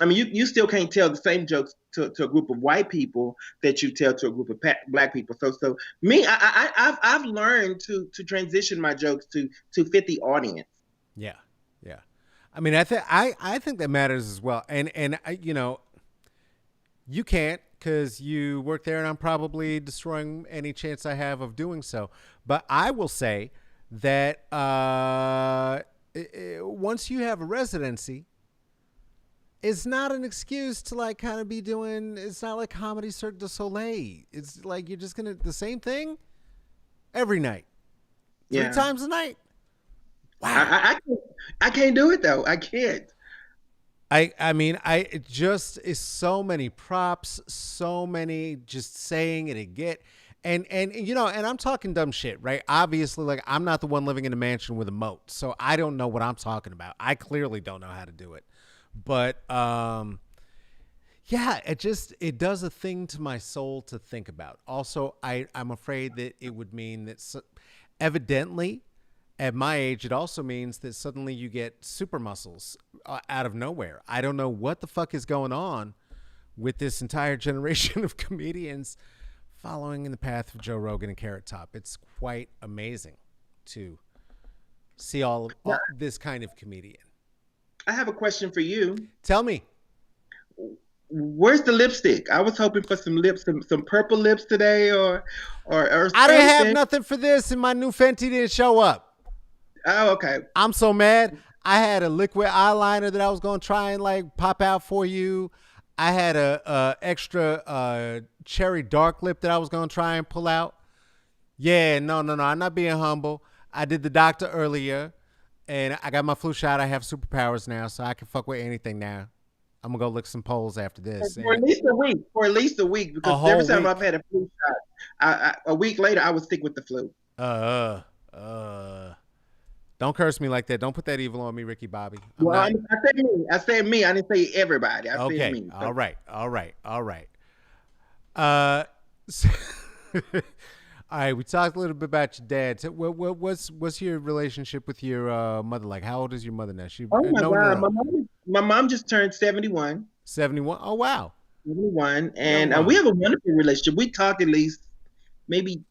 I mean, you still can't tell the same jokes to a group of white people that you tell to a group of black people. So me, I've learned to transition my jokes to fit the audience. Yeah, yeah. I mean, I think that matters as well. And you can't because you work there, and I'm probably destroying any chance I have of doing so. But I will say that once you have a residency, it's not an excuse to like kind of be doing. It's not like Comedy Cirque du Soleil. It's like you're just gonna the same thing every night, three Yeah, times a night. Wow. I can't do it though. I can't. I mean I it just is so many props, so many just saying it again. And and I'm talking dumb shit, right? Obviously, like I'm not the one living in a mansion with a moat, so I don't know what I'm talking about. I clearly don't know how to do it. But yeah, it does a thing to my soul to think about. Also, I'm afraid that it would mean that evidently at my age, it also means that suddenly you get super muscles out of nowhere. I don't know what the fuck is going on with this entire generation of comedians following in the path of Joe Rogan and Carrot Top. It's quite amazing to see all this kind of comedian. I have a question for you. Tell me. Where's the lipstick? I was hoping for some lips, some purple lips today, or I didn't have something. nothing for this, and my new Fenty didn't show up. Oh, okay. I'm so mad. I had a liquid eyeliner that I was gonna try and like pop out for you. I had a extra cherry dark lip that I was gonna try and pull out. Yeah, no. I'm not being humble. I did the doctor earlier, and I got my flu shot. I have superpowers now, so I can fuck with anything now. I'm gonna go lick some poles after this. For at least a week. For at least a week, A because whole every time week. I've had a flu shot, a week later I was sick with the flu. Uh, uh. Don't curse me like that. Don't put that evil on me, Ricky Bobby. I'm Well, not. I said me. I said me. I didn't say everybody. I said Okay. me. All right. So- all right. We talked a little bit about your dad. So what's your relationship with your mother like? How old is your mother now? She Oh my God, no. my mom just turned 71. 71. Oh wow. 71, Young and we mom. have a wonderful relationship. We talk at least maybe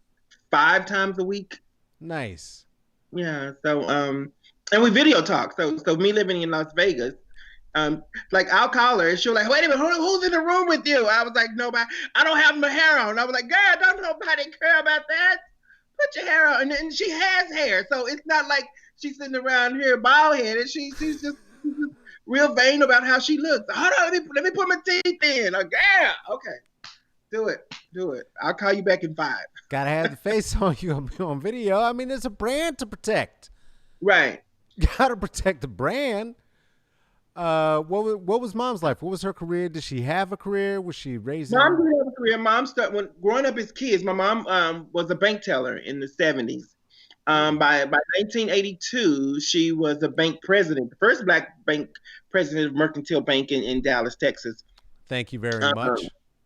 5 times a week. Nice. Yeah. So and we video talk. So me living in Las Vegas, like I'll call her and she'll like, wait a minute, who's in the room with you? I was like, nobody. I don't have my hair on. I was like, girl, don't nobody care about that. Put your hair on. And she has hair, so it's not like she's sitting around here bald headed. She's just real vain about how she looks. Hold on, let me put my teeth in. Like, yeah, okay, do it. I'll call you back in 5. Gotta have the face on you on video. I mean, there's a brand to protect. Right. Gotta protect the brand. What was mom's life? What was her career? Did she have a career? Was she raising? Mom didn't have a career. Mom started when growing up as kids. My mom was a bank teller in the 70s. By 1982, she was a bank president, the first black bank president of Mercantile Bank in Dallas, Texas. Thank you very Um, much.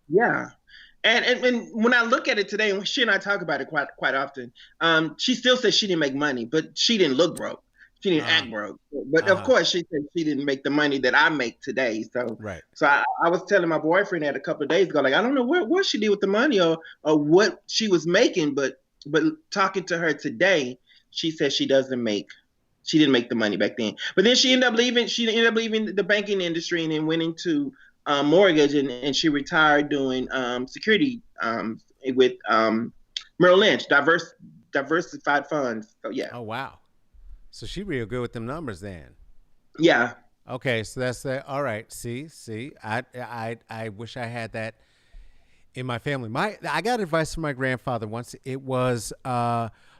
yeah. And when I look at it today, and she and I talk about it quite often, she still says she didn't make money, but she didn't look broke. She didn't Uh-huh. act broke. But of Uh-huh. course, she said she didn't make the money that I make today. So Right. so I was telling my boyfriend that a couple of days ago, like I don't know what she did with the money or what she was making, but talking to her today, she says she didn't make the money back then. But then she ended up leaving the banking industry and then went into mortgage and she retired doing security with Merrill Lynch, diversified funds. So yeah. Oh wow. So she real good with them numbers then. Yeah. Okay, so that's that. All right. See. I wish I had that in my family. I got advice from my grandfather once. It was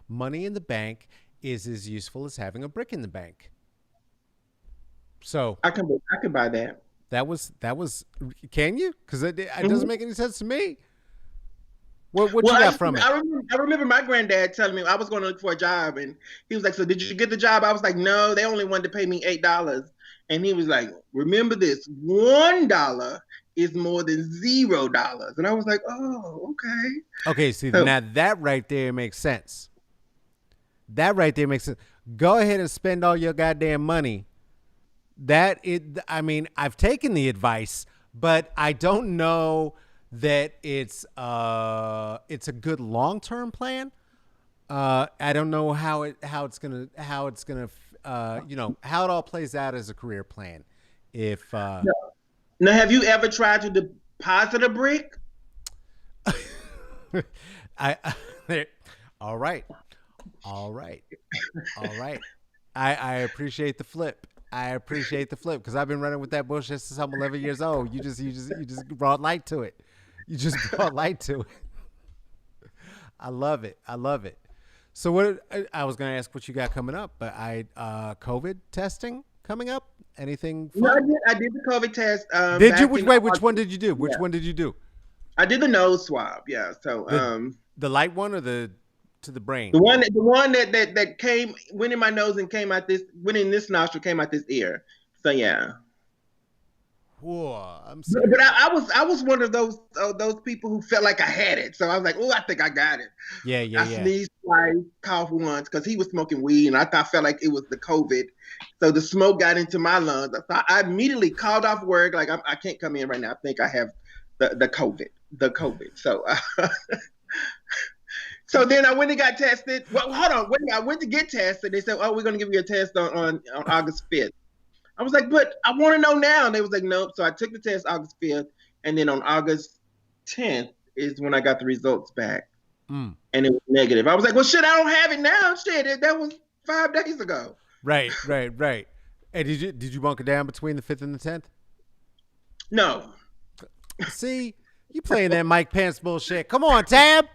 money in the bank is as useful as having a brick in the bank. So I can buy that. that was. Can you? Because it doesn't Mhm. make any sense to me. What Well, you got from it? I remember my granddad telling me I was going to look for a job, and he was like, "So did you get the job?" I was like, "No, they only wanted to pay me $8." And he was like, "Remember this: $1 is more than $0." And I was like, "Oh, okay." Okay, see So now that right there makes sense. That right there makes sense. Go ahead and spend all your goddamn money I mean, I've taken the advice, but I don't know that it's a good long-term plan. I don't know how it's gonna how it all plays out as a career plan. If Now, have you ever tried to deposit a brick? I all right, all right, all right. I appreciate the flip. I appreciate the flip because I've been running with that bullshit since I'm 11 years old. You just brought light to it. You just brought light to it. I love it. I love it. So what I was going to ask what you got coming up, but COVID testing coming up. Anything fun? No, I did the COVID test. Did you? Which one did you do? Which one did you do? I did the nose swab. Yeah. So the light one or the to the brain? The one that came went in my nose and went in this nostril, came out this ear. So yeah. Whoa, but I was one of those people who felt like I had it. So I was like, oh, I think I got it. Yeah. I sneezed twice, coughed once, because he was smoking weed, and I felt like it was the COVID. So the smoke got into my lungs. I immediately called off work, like I can't come in right now. I think I have the COVID. So so then I went and got tested. Well, hold on, wait. I went to get tested. They said, oh, we're going to give you a test on August 5th. I was like, but I want to know now. And they was like, nope. So I took the test August 5th. And then on August 10th is when I got the results back. And it was negative. I was like, well, shit, I don't have it now. Shit, that was 5 days ago. Right. And did you bunker down between the 5th and the 10th? No. See, you playing that Mike Pence bullshit. Come on, Tab.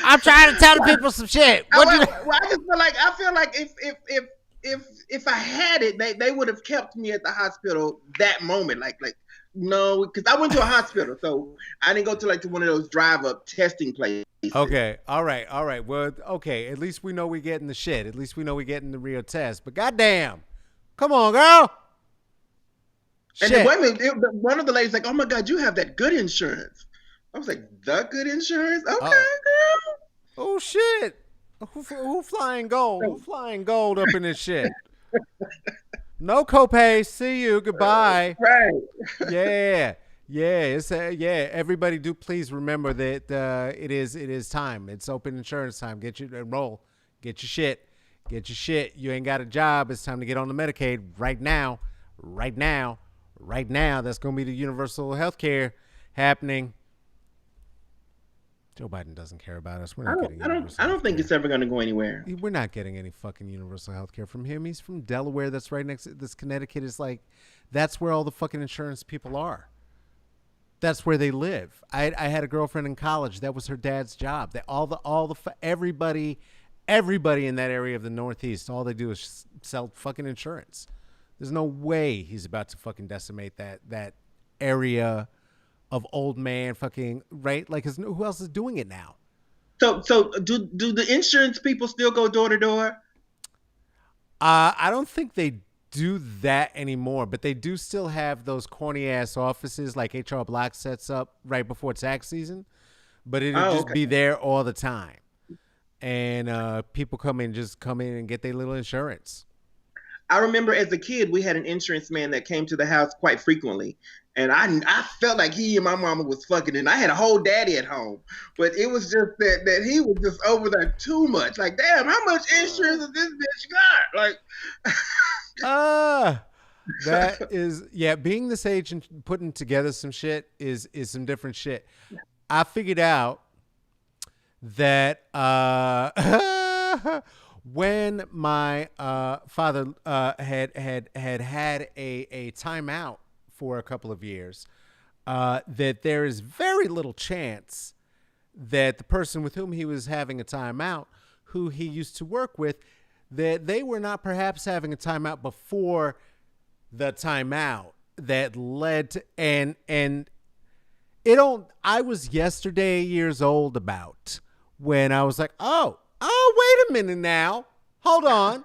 I'm trying to tell the people some shit. I just feel like if I had it, they would have kept me at the hospital that moment. Like no, because I went to a hospital, so I didn't go to one of those drive-up testing places. Okay, all right. Well, okay, at least we know we're getting the shit. At least we know we're getting the real test. But goddamn, come on, girl. And then wait a minute, one of the ladies like, oh my God, you have that good insurance. I was like, the good insurance? Okay, girl. Oh shit. Who flying gold? Who flying gold up in this shit? No copay. See you. Goodbye. Right. Yeah. It's everybody do please remember that it is time. It's open insurance time. Get your enroll. Get your shit. You ain't got a job. It's time to get on the Medicaid right now. That's going to be the universal health care happening. Joe Biden doesn't care about us. We're not getting I don't think it's ever going to go anywhere. We're not getting any fucking universal health care from him. He's from Delaware. That's right next to this. Connecticut is that's where all the fucking insurance people are. That's where they live. I had a girlfriend in college. That was her dad's job. Everybody in that area of the Northeast, all they do is sell fucking insurance. There's no way he's about to fucking decimate that area of old man fucking right. Like, who else is doing it now? So do the insurance people still go door to door? I don't think they do that anymore, but they do still have those corny ass offices like HR Block sets up right before tax season, but it'll be there all the time. And people come in and get their little insurance. I remember as a kid, we had an insurance man that came to the house quite frequently. And I felt like he and my mama was fucking, and I had a whole daddy at home. But it was just that he was just over there too much. Like, damn, how much insurance does this bitch got? Like, that is, being this age and putting together some shit is some different shit. I figured out that when my father had a timeout for a couple of years, that there is very little chance that the person with whom he was having a timeout, who he used to work with, that they were not perhaps having a timeout before the timeout that led to, and it don't, I was yesterday years old about when I was like, oh, wait a minute now. Hold on.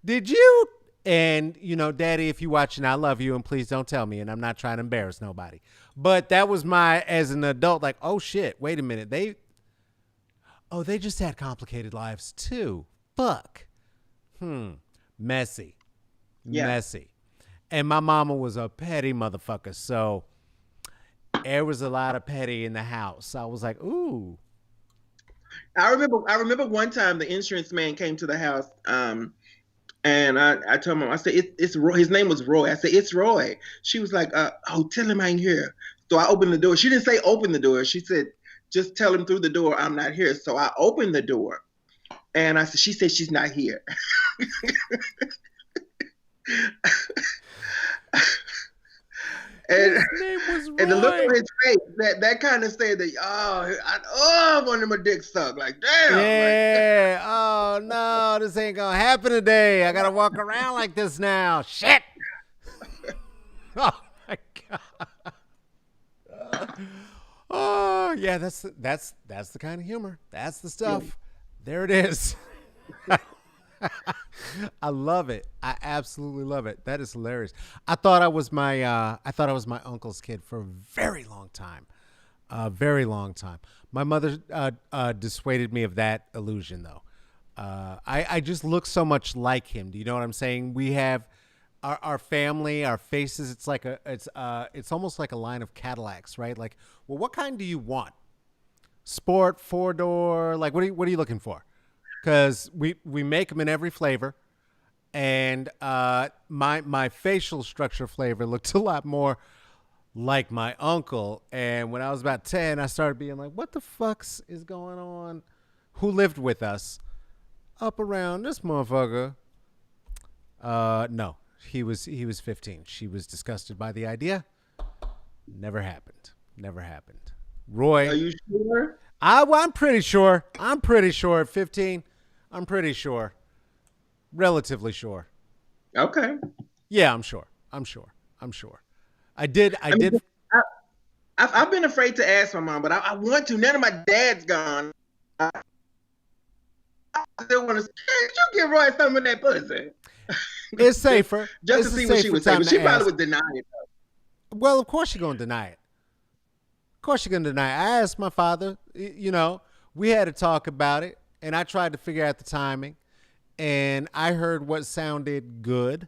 Did you? And, Daddy, if you're watching, I love you, and please don't tell me, and I'm not trying to embarrass nobody. But that was as an adult, like, oh, shit, wait a minute. They just had complicated lives, too. Fuck. Messy. Yeah. messy. And my mama was a petty motherfucker, so there was a lot of petty in the house. I was like, ooh. I remember one time the insurance man came to the house, and I told him, I said, it's Roy. His name was Roy. I said, it's Roy. She was like, oh, tell him I ain't here. So I opened the door. She didn't say open the door. She said, just tell him through the door I'm not here. So I opened the door, and I said, she said she's not here. And, His name was Roy. and the look on his face, that kind of said that, I wanted my dick sucked. Like, damn. Yeah. Like, oh, no, this ain't going to happen today. I got to walk around like this now. Shit. Oh, my God. Oh, yeah, that's the kind of humor. That's the stuff. There it is. I love it. I absolutely love it. That is hilarious. I thought I was my uncle's kid for a very long time. Very long time. My mother dissuaded me of that illusion, though. I just look so much like him. Do you know what I'm saying? We have our family, our faces. It's almost like a line of Cadillacs, right? Like, well, what kind do you want? Sport, 4-door. Like, what are you looking for? Because we make them in every flavor, and my facial structure flavor looked a lot more like my uncle. And when I was about 10, I started being like, what the fucks is going on? Who lived with us up around this motherfucker? No, he was 15. She was disgusted by the idea. Never happened. Roy. Are you sure? I'm pretty sure. At 15, I'm pretty sure. Relatively sure. Okay. Yeah, I'm sure. I did. I've been afraid to ask my mom, but I want to. Now that my dad's gone, I still want to. Can't you give Roy some of that pussy? It's safer. Just to see what she would say. But she probably would deny it, though. Well, of course you're going to deny it. I asked my father, we had to talk about it, and I tried to figure out the timing, and I heard what sounded good.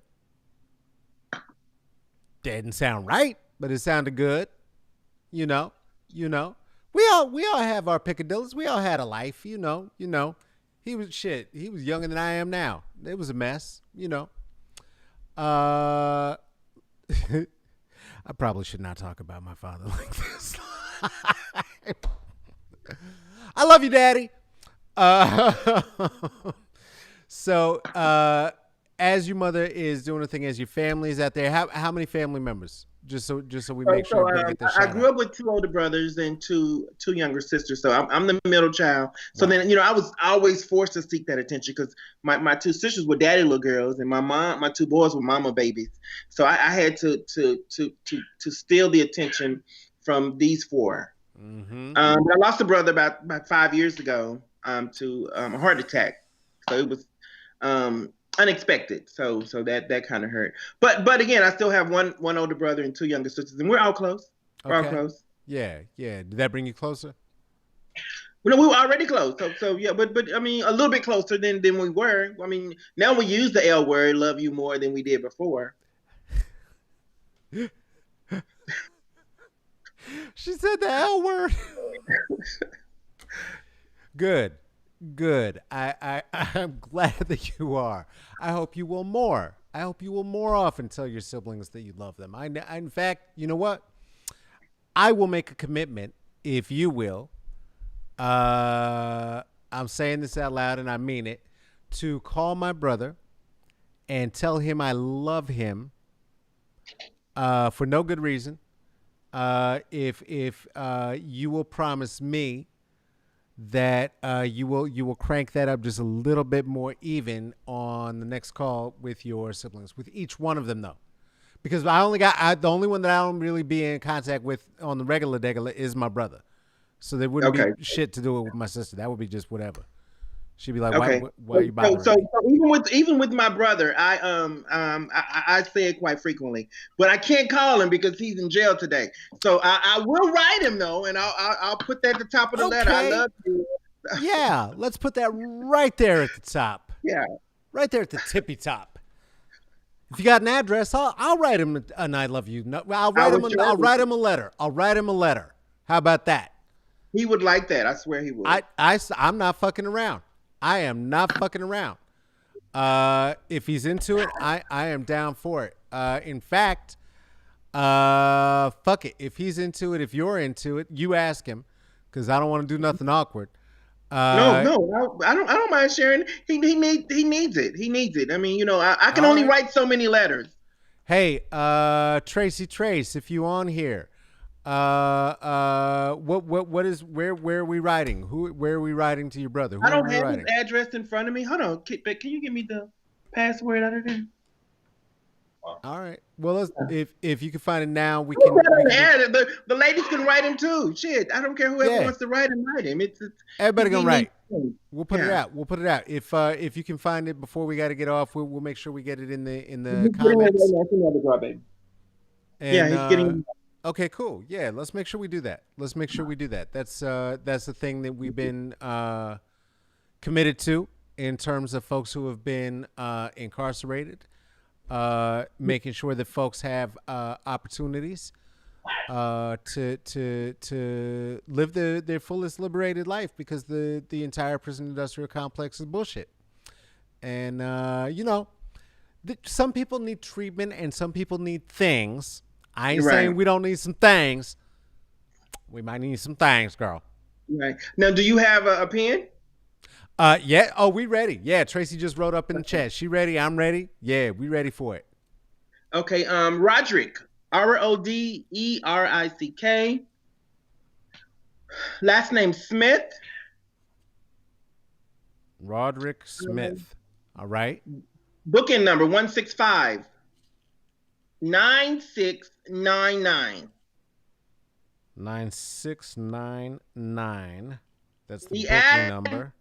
Didn't sound right, but it sounded good. We all have our picadillos. We all had a life, He was younger than I am now. It was a mess, I probably should not talk about my father like this. I love you, Daddy. So, as your mother is doing a thing, as your family is out there, how many family members? Just so we make sure we get this. I grew up with 2 older brothers and two younger sisters, so I'm the middle child. So then, I was always forced to seek that attention because my 2 sisters were daddy little girls, and my 2 boys were mama babies. So I had to steal the attention from these 4. Mm-hmm. I lost a brother about 5 years ago to a heart attack, so it was unexpected. So that kind of hurt. But again, I still have one older brother and 2 younger sisters, and we're all close. We're all close. Yeah. Did that bring you closer? Well, no, we were already close. So yeah, but I mean, a little bit closer than we were. I mean, now we use the L word, love you, more than we did before. She said the L word. Good. I'm glad that you are. I hope you will more. Often tell your siblings that you love them. I in fact, you know what? I will make a commitment, if you will. I'm saying this out loud and I mean it, to call my brother and tell him I love him for no good reason. If you will promise me that you will crank that up just a little bit more even on the next call with your siblings, with each one of them though, because the only one that I don't really be in contact with on the regular is my brother, so there wouldn't be shit to do it with my sister. That would be just whatever. She'd be like, why are you bothering me? So even with my brother, I say it quite frequently, but I can't call him because he's in jail today. So I will write him though, and I'll put that at the top of the letter. I love you. Yeah, let's put that right there at the top. Yeah, right there at the tippy top. If you got an address, I'll write him an I love you. No, I'll write him a letter. I'll write him a letter. How about that? He would like that. I swear he would. I'm not fucking around. I am not fucking around. If he's into it, I am down for it. In fact, fuck it. If he's into it, if you're into it, you ask him, because I don't want to do nothing awkward. No, I don't mind sharing. He needs it. He needs it. I mean, you know, I can only write so many letters. Hey, Tracy Trace, if you on here, what is where are we writing? Where are we writing to your brother? I don't have his address in front of me. Hold on, can you give me the password out of there? All right. Well, if you can find it now, we can. The ladies can write him too. Shit, I don't care. Whoever wants to write him, write him. It's everybody gonna write. We'll put it out. We'll put it out. If you can find it before we got to get off, we'll make sure we get it in the comments. And, he's getting. Okay, cool. Yeah, let's make sure we do that. That's the thing that we've been committed to in terms of folks who have been incarcerated. Making sure that folks have opportunities to live their fullest liberated life, because the entire prison industrial complex is bullshit. And you know, some people need treatment and some people need things. I ain't saying we don't need some things. We might need some things, girl. Right. Now, do you have a pen? Yeah. Oh, we ready. Yeah. Tracy just wrote up in the chat. She ready. I'm ready. Yeah, we ready for it. Okay. Roderick, Roderick. Last name Smith. Roderick Smith. All right. Booking number 165-9699. 9699. That's the booking number.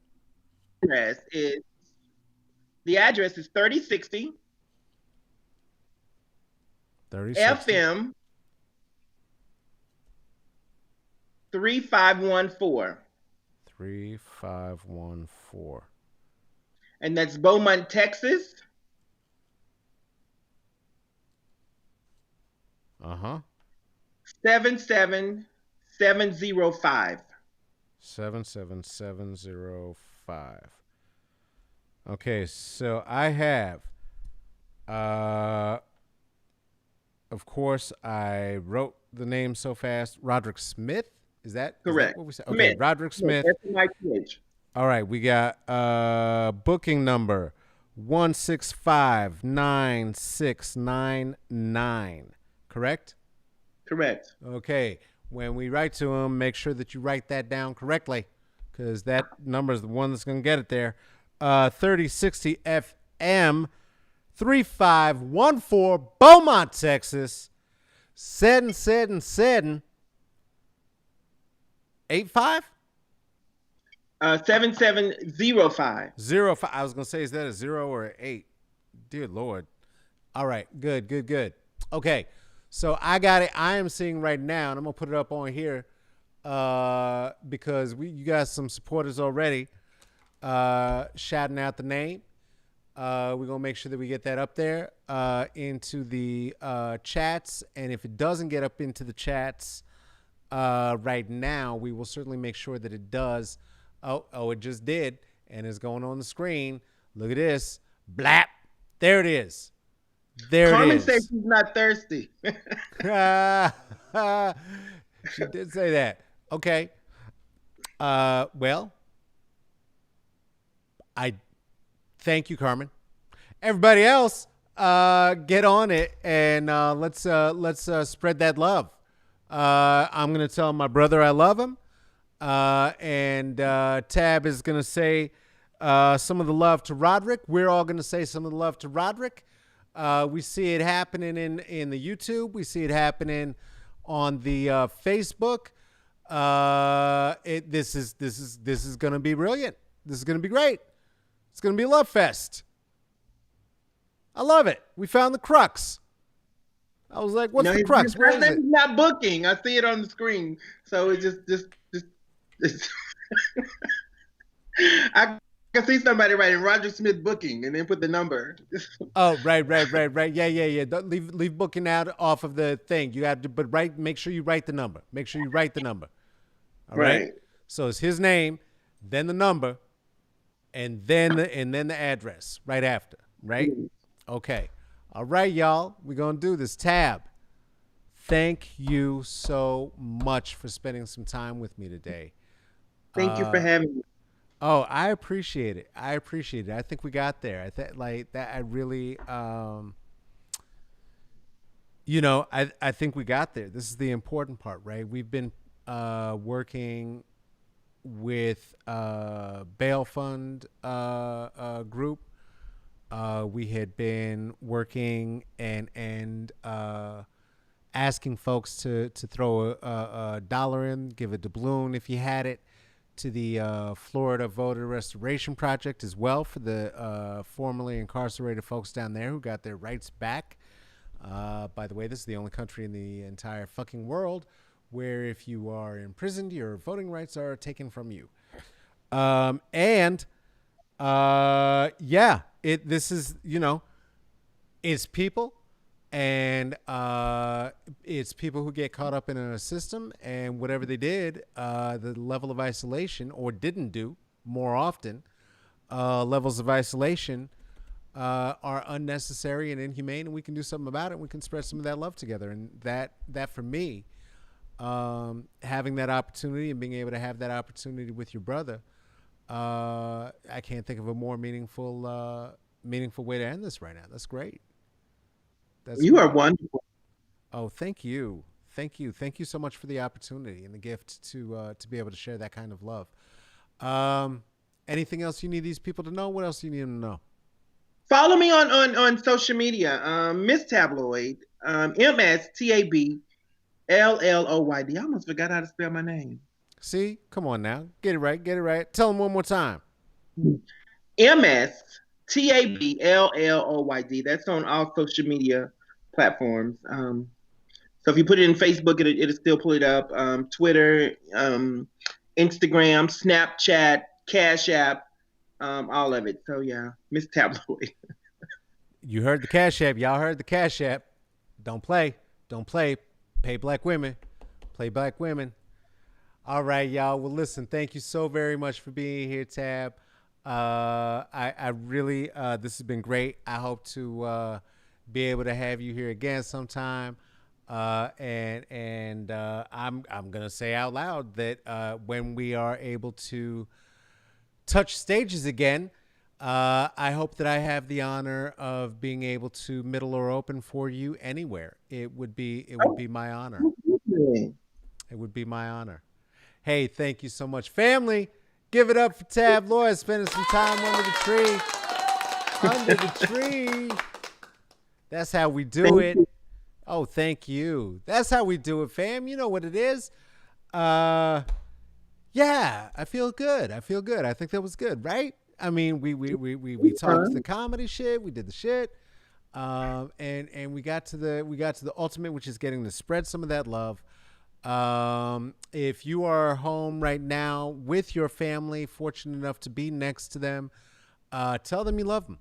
The address is 3060 FM 3514. 3514. And that's Beaumont, Texas. 77705. 77705. Okay, so I have, of course, I wrote the name so fast. Roderick Smith. Is that correct? Is that what we said? Okay, Smith. Roderick Smith. All right, we got booking number 1659699. Correct? Correct. Okay. When we write to him, make sure that you write that down correctly, because that number is the one that's going to get it there. 3060 FM 3514, Beaumont, Texas. 77785? 7705. 05. I was going to say, is that a 0 or an 8? Dear Lord. All right. Good. Okay. So I got it. I am seeing right now, and I'm going to put it up on here because you got some supporters already shouting out the name. We're going to make sure that we get that up there into the chats. And if it doesn't get up into the chats right now, we will certainly make sure that it does. Oh, it just did. And it's going on the screen. Look at this. Blap. There it is. Carmen said she's not thirsty. She did say that. Okay. Well, I thank you, Carmen. Everybody else, get on it and let's spread that love. I'm gonna tell my brother I love him, and Tab is gonna say some of the love to Roderick. We're all gonna say some of the love to Roderick. We see it happening in the YouTube. We see it happening on the Facebook. This is going to be brilliant. This is going to be great. It's going to be a love fest. I love it. We found the crux. I was like, what's the crux? Where is it? He's not booking. I see it on the screen. So it just I can see somebody writing Roderick Smith booking and then put the number. Oh, right. Yeah. Don't leave booking out off of the thing. You have to, but make sure you write the number. Make sure you write the number. All right. Right. So it's his name, then the number, and then the address right after. Right. Okay. All right, y'all. We're gonna do this. Tab. Thank you so much for spending some time with me today. Thank you for having me. Oh, I appreciate it. I think we got there. I think like that. I really, I think we got there. This is the important part, right? We've been working with bail fund group. We had been working and asking folks to throw a dollar in, give a doubloon if you had it, to the Florida Voter Restoration Project as well, for the formerly incarcerated folks down there who got their rights back. By the way, this is the only country in the entire fucking world where if you are imprisoned, your voting rights are taken from you. This is, it's people. And it's people who get caught up in a system, and whatever they did, the level of isolation, or didn't do more often, levels of isolation are unnecessary and inhumane, and we can do something about it. We can spread some of that love together. And that for me, having that opportunity and being able to have that opportunity with your brother, I can't think of a more meaningful way to end this right now. That's great. You are wonderful. Oh, thank you. Thank you so much for the opportunity and the gift to be able to share that kind of love. Anything else you need these people to know? What else do you need them to know? Follow me on social media. Miss Tabloid, MSTABLLOYD. I almost forgot how to spell my name. See, come on now, get it right. Tell them one more time. MSTABLLOYD. That's on all social media platforms. So if you put it in Facebook, it'll still pull it up. Twitter, Instagram, Snapchat, Cash App, all of it. So yeah, Miss Tabloid. You heard the Cash App. Y'all heard the Cash App. Don't play. Pay black women. Play black women. All right, y'all. Well, listen, thank you so very much for being here, Tab. I really, this has been great. I hope to be able to have you here again sometime. I'm gonna say out loud that when we are able to touch stages again, I hope that I have the honor of being able to middle or open for you anywhere. It would be my honor. It would be my honor. Hey, thank you so much, family. Give it up for Tab Lloyd spending some time under the tree. Under the tree. That's how we do it. Oh, thank you. That's how we do it, fam. You know what it is. Yeah, I feel good. I think that was good, right? I mean, we talked the comedy shit. We did the shit. And we got to the ultimate, which is getting to spread some of that love. If you are home right now with your family, fortunate enough to be next to them, tell them you love them.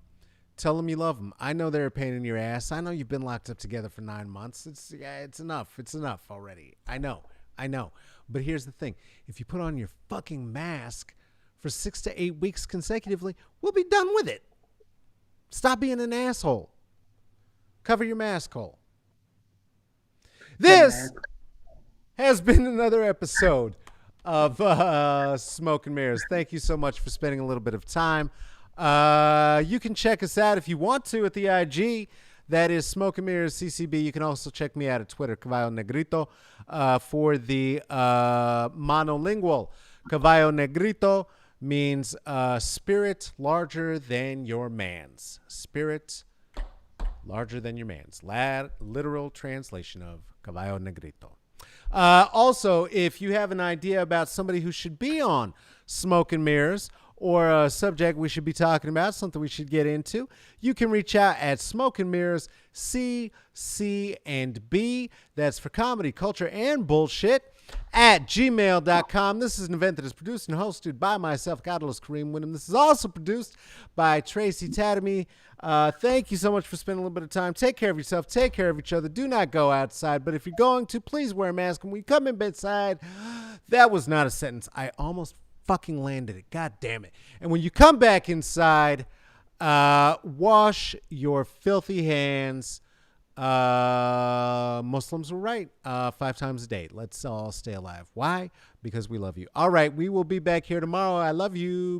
Tell them you love them. I know they're a pain in your ass. I know you've been locked up together for 9 months. It's enough. It's enough already. I know. But here's the thing. If you put on your fucking mask for 6 to 8 weeks consecutively, we'll be done with it. Stop being an asshole. Cover your mask hole. This has been another episode of Smoke and Mirrors. Thank you so much for spending a little bit of time. You can check us out if you want to at the IG. That is Smoke and Mirrors CCB. You can also check me out at Twitter, Caballo Negrito, for the monolingual. Caballo Negrito means spirit larger than your man's. Spirit larger than your man's. Literal translation of Caballo Negrito. Also, if you have an idea about somebody who should be on Smoke and Mirrors, or a subject we should be talking about, something we should get into, you can reach out at Smoke and Mirrors C, C, and B. That's for comedy, culture, and bullshit at gmail.com. This is an event that is produced and hosted by myself, Godless Kareem Wyndham. This is also produced by Tracy Tatamy. Thank you so much for spending a little bit of time. Take care of yourself. Take care of each other. Do not go outside. But if you're going to, please wear a mask. When we come in bedside, that was not a sentence. I almost fucking landed it. God damn it. And when you come back inside, wash your filthy hands. Muslims were right. 5 times a day. Let's all stay alive. Why? Because we love you. All right. We will be back here tomorrow. I love you. Bye.